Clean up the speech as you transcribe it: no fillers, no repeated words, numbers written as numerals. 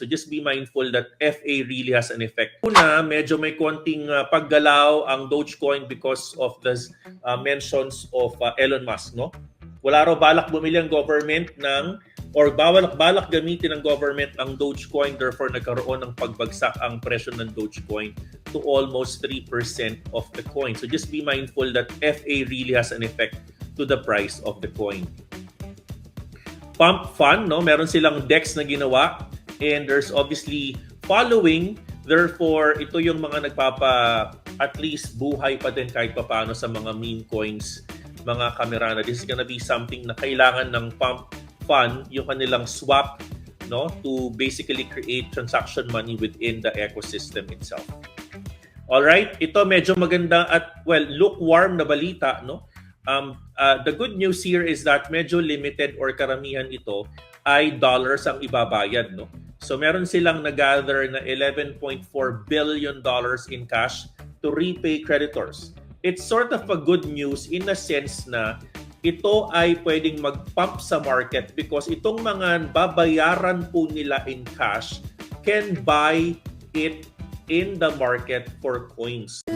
So just be mindful that FA really has an effect. Una, medyo may konting paggalaw ang Dogecoin because of the mentions of Elon Musk, no? Wala raw balak bumili ang government ng or balak gamitin ng government ang Dogecoin, therefore nagkaroon ng pagbagsak ang presyo ng Dogecoin to almost 3% of the coin. So just be mindful that FA really has an effect to the price of the coin. Pump Fund, no? Meron silang DEX na ginawa and there's obviously following. Therefore, ito yung mga nagpapa at least buhay pa din kahit paano sa mga meme coins, mga kamerana. This is gonna be something na kailangan ng Pump Fund, yung kanilang swap, no, to basically create transaction money within the ecosystem itself. All right, ito medyo maganda at lukewarm na balita, no? The good news here is that medyo limited or karamihan ito ay dollars ang ibabayad, no? So meron silang nag-gather na $11.4 billion in cash to repay creditors. It's sort of a good news in a sense na ito ay pwedeng mag-pump sa market because itong mga babayaran po nila in cash can buy it in the market for coins.